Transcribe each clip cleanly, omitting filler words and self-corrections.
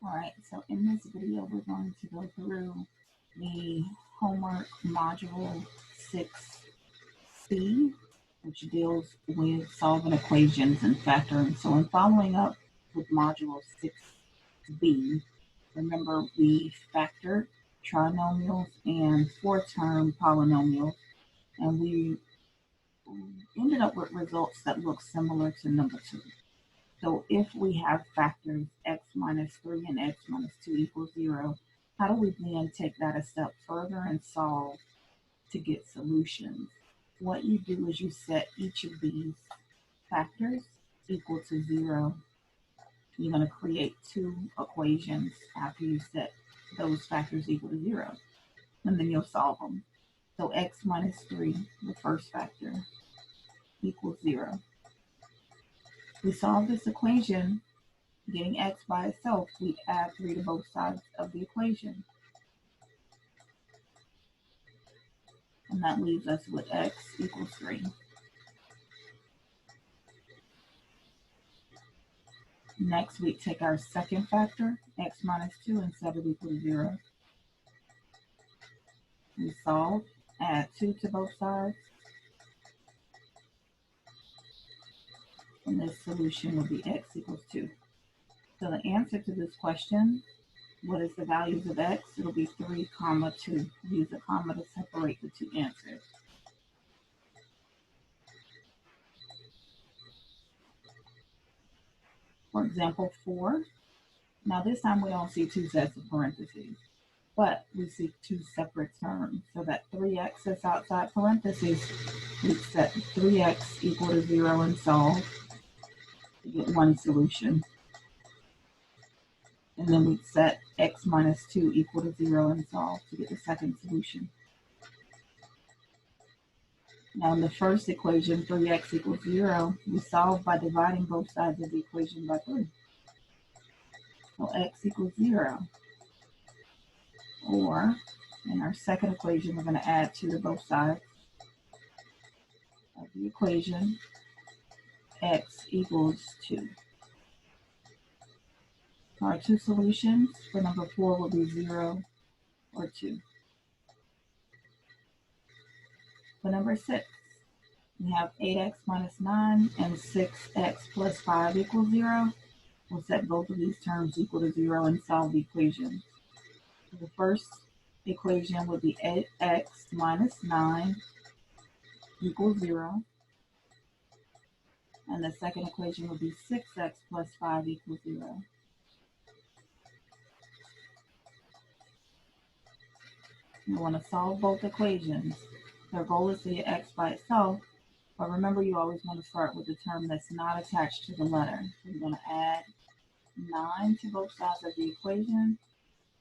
All right, so in this video, we're going to go through the homework module 6B, which deals with solving equations and factoring. So in following up with module 6B, remember we factored trinomials and four-term polynomials, and we ended up with results that look similar to number 2. So if we have factors x minus 3 and x minus 2 equals 0, how do we then take that a step further and solve to get solutions? What you do is you set each of these factors equal to 0. You're going to create two equations after you set those factors equal to 0, and then you'll solve them. So x minus 3, the first factor, equals 0. We solve this equation. Getting x by itself, we add 3 to both sides of the equation. And that leaves us with x equals 3. Next, we take our second factor, x minus 2, and set it equal to 0. We solve, add 2 to both sides. And this solution will be x equals 2. So the answer to this question, what is the values of x? It'll be 3, 2. Use a comma to separate the two answers. For example, 4. Now this time we don't see two sets of parentheses, but we see two separate terms. So that 3x is outside parentheses, we set 3x equal to 0 and solve to get one solution. And then we set x minus 2 equal to 0 and solve to get the second solution. Now in the first equation, 3x equals 0, we solve by dividing both sides of the equation by 3. So x equals 0. Or in our second equation, we're going to add 2 to both sides of the equation. X equals 2. Our two solutions for number 4 will be 0 or 2. For number 6, we have 8x minus 9 and 6x plus 5 equals 0. We'll set both of these terms equal to 0 and solve the equation. So the first equation would be 8x minus 9 equals 0. And the second equation would be 6x plus 5 equals 0. You want to solve both equations. Their goal is to get x by itself, but remember you always want to start with the term that's not attached to the letter. So you're going to add 9 to both sides of the equation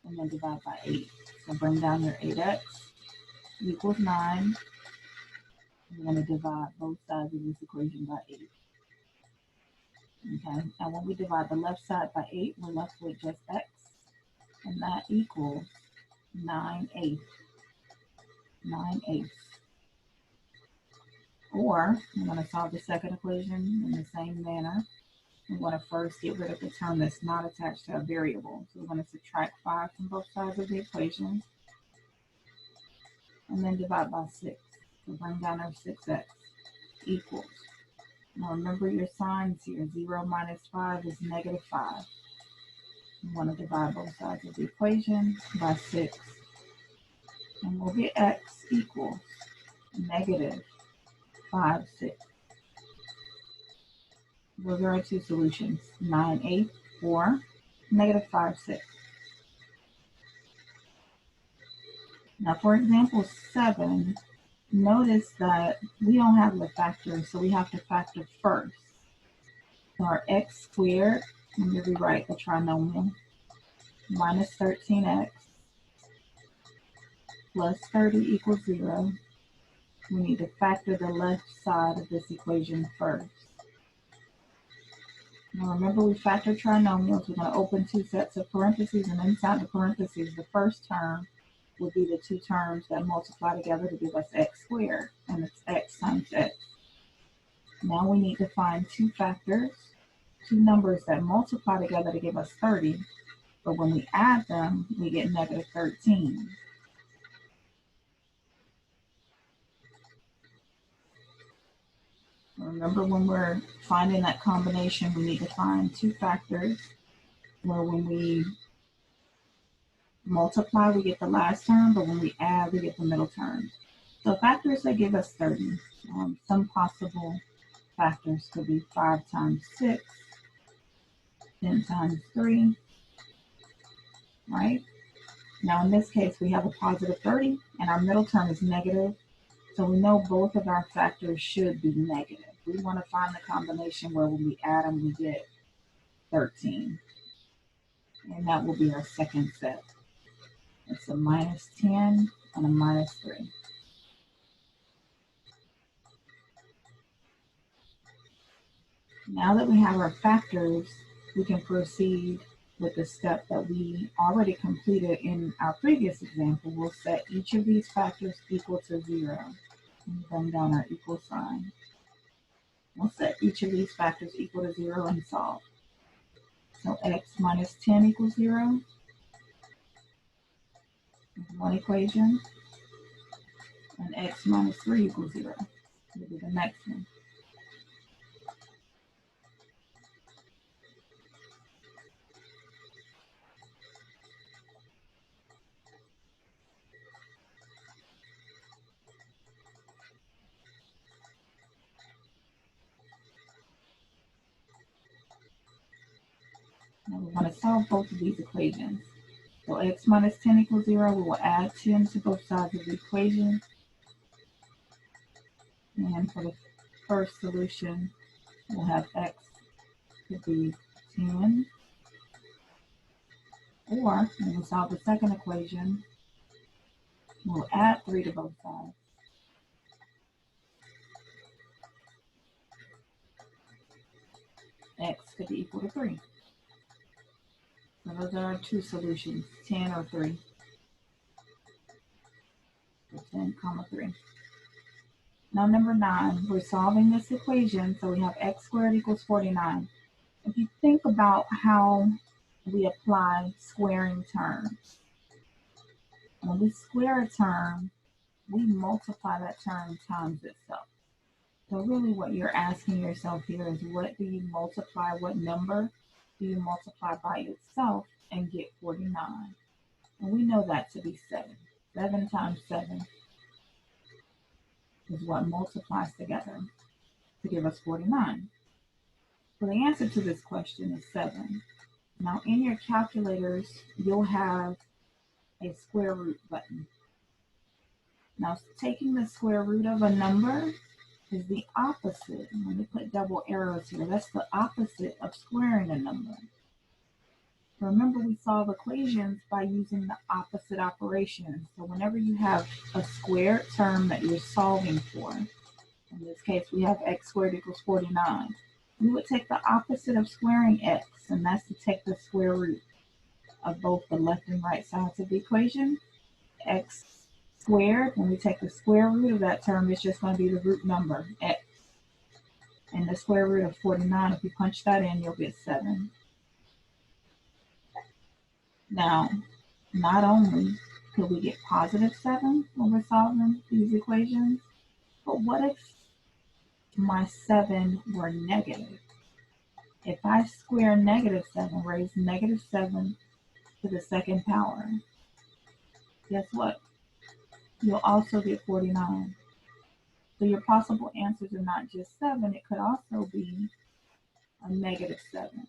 and then divide by 8. So bring down your 8x equals 9. You're going to divide both sides of this equation by 8. Okay, and when we divide the left side by 8, we're left with just x, and that equals 9/8. 9/8. Or we're going to solve the second equation in the same manner. We want to first get rid of the term that's not attached to a variable. So we're going to subtract 5 from both sides of the equation and then divide by 6. So bring down our 6x equals. Now remember your signs here. 0 minus 5 is negative 5. We want to divide both sides of the equation by 6. And we'll get x equals negative 5/6. Those are our two solutions, 9/8 or negative 5/6. Now for example 7, notice that we don't have the factor, so we have to factor first. So our x squared, let me rewrite the trinomial, minus 13x plus 30 equals 0. We need to factor the left side of this equation first. Now remember we factor trinomials. We're going to open two sets of parentheses, and inside the parentheses, the first term will be the two terms that multiply together to give us x squared, and it's x times x. Now we need to find two factors, two numbers that multiply together to give us 30, But when we add them, we get negative 13. Remember, when we're finding that combination, we need to find two factors where when we multiply, we get the last term, but when we add, we get the middle term. So factors that give us 30. Some possible factors could be 5 times 6, 10 times 3, right? Now in this case, we have a positive 30 and our middle term is negative. So we know both of our factors should be negative. We want to find the combination where when we add them, we get 13. And that will be our second set. It's a minus 10 and a minus 3. Now that we have our factors, we can proceed with the step that we already completed in our previous example. We'll set each of these factors equal to 0. And bring down our equal sign. We'll set each of these factors equal to 0 and solve. So x minus 10 equals 0. One equation. And x minus 3 equals 0. Will be the next one. Now we want to solve both of these equations. So x minus 10 equals 0. We will add 10 to both sides of the equation. And for the first solution, we'll have x to be 10. Or when we solve the second equation, we'll add 3 to both sides. X could be equal to 3. So those are our two solutions, 10 or 3. So 10, 3. Now number 9, we're solving this equation, so we have x squared equals 49. If you think about how we apply squaring terms, when we square a term, we multiply that term times itself. So really what you're asking yourself here is, what do you multiply, what number do you multiply by itself and get 49? And we know that to be 7. 7 times 7 is what multiplies together to give us 49. So the answer to this question is 7. Now in your calculators, you'll have a square root button. Now taking the square root of a number is the opposite. Let me put double arrows here. That's the opposite of squaring a number. Remember, we solve equations by using the opposite operation. So whenever you have a squared term that you're solving for, in this case we have x squared equals 49, we would take the opposite of squaring x, and that's to take the square root of both the left and right sides of the equation. X squared, when we take the square root of that term, it's just going to be the root number, x. And the square root of 49, if you punch that in, you'll get 7. Now, not only could we get positive 7 when we're solving these equations, but what if my 7 were negative? If I square negative 7, raise negative 7 to the second power, guess what? You'll also get 49. So your possible answers are not just 7, it could also be a negative 7.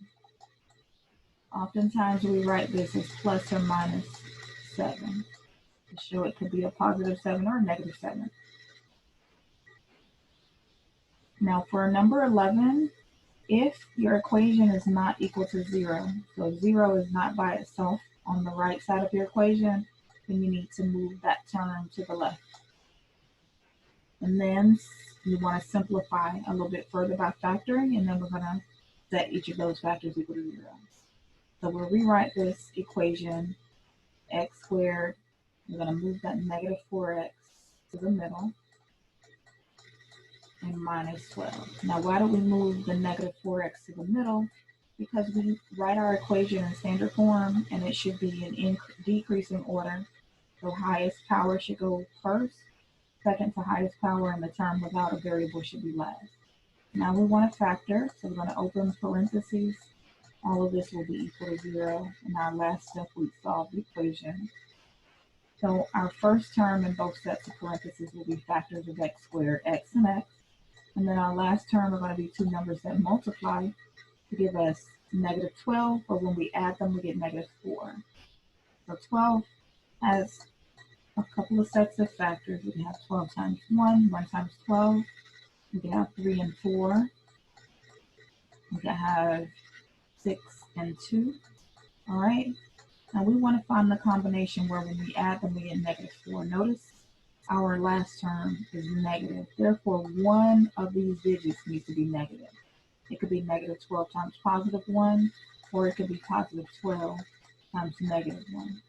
Oftentimes we write this as plus or minus 7 to show it could be a positive 7 or a negative 7. Now for number 11, if your equation is not equal to 0, so 0 is not by itself on the right side of your equation, then you need to move that term to the left. And then you want to simplify a little bit further by factoring, and then we're going to set each of those factors equal to 0. So we'll rewrite this equation, x squared, we're going to move that negative 4x to the middle, and minus 12. Now why do we move the negative 4x to the middle? because we write our equation in standard form and it should be in decreasing order. So highest power should go first, second to highest power, and the term without a variable should be last. Now we want to factor, so we're going to open parentheses. All of this will be equal to 0. In our last step, we solve the equation. So our first term in both sets of parentheses will be factors of x squared, x and x. And then our last term are going to be two numbers that multiply to give us negative 12, but when we add them, we get negative 4. So 12 has a couple of sets of factors. We can have 12 times 1, 1 times 12. We can have 3 and 4. We can have 6 and 2. All right. Now we want to find the combination where when we add them, we get negative 4. Notice our last term is negative. Therefore, one of these digits needs to be negative. It could be negative 12 times positive 1, or it could be positive 12 times negative 1.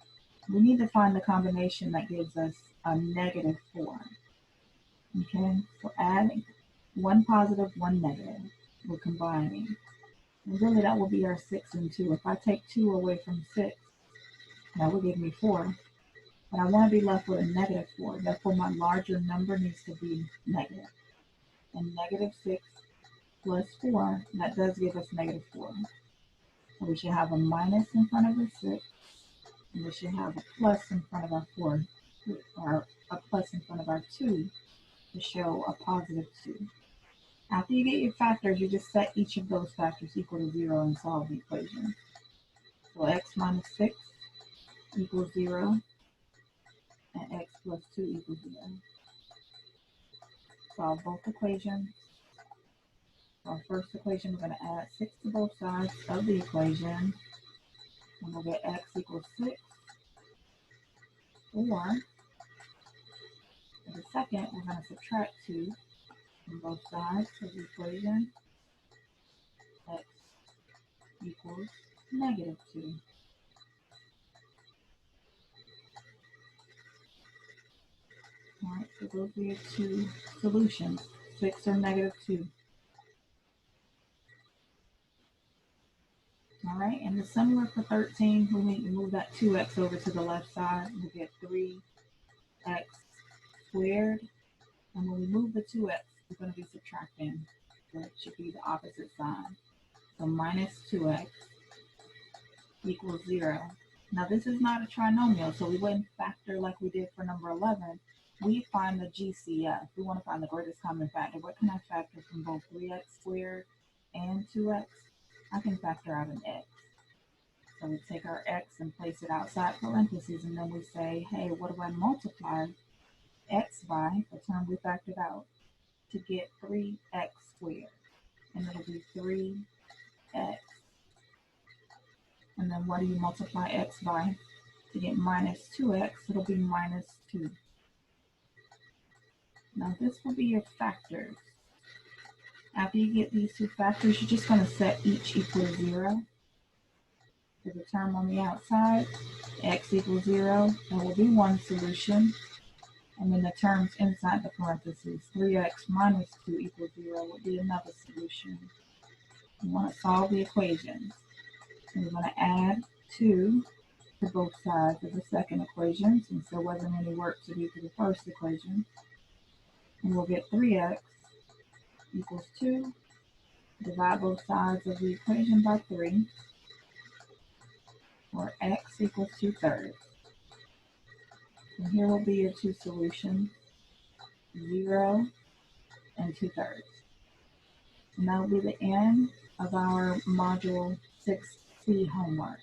We need to find the combination that gives us a negative 4. Okay, so adding 1 positive, 1 negative. We're combining. And really that will be our 6 and 2. If I take 2 away from 6, that will give me 4. But I want to be left with a negative 4. Therefore, my larger number needs to be negative. And negative 6 plus 4, that does give us negative 4. So we should have a minus in front of the 6, and we should have a plus in front of our 4, or a plus in front of our 2 to show a positive 2. After you get your factors, you just set each of those factors equal to 0 and solve the equation. So x minus 6 equals 0, and x plus 2 equals 0. Solve both equations. Our first equation, we're going to add 6 to both sides of the equation, and we'll get x equals 6, or for the second, we're going to subtract 2 from both sides of the equation. X equals negative 2. All right, so those are your two solutions, 6 or negative 2. All right, and the similar for 13, we need to move that 2x over to the left side. We'll get 3x squared. And when we move the 2x, we're going to be subtracting. So it should be the opposite side. So minus 2x equals 0. Now this is not a trinomial, so we wouldn't factor like we did for number 11. We find the GCF. We want to find the greatest common factor. What can I factor from both 3x squared and 2x? I can factor out an x. So we take our x and place it outside parentheses, and then we say, hey, what do I multiply x by, the term we factored out, to get 3x squared? And it'll be 3x. And then what do you multiply x by to get minus 2x? It'll be minus 2. Now this will be your factors. After you get these two factors, you're just going to set each equal to 0. For the term on the outside, x equals 0, there will be one solution. And then the terms inside the parentheses, 3x minus 2 equals 0, will be another solution. You want to solve the equations. So we're going to add 2 to both sides of the second equation, since there wasn't any work to do for the first equation. And we'll get 3x equals 2. Divide both sides of the equation by 3, or x equals 2/3. And here will be your two solutions, 0 and 2/3. And that will be the end of our Module 6C homework.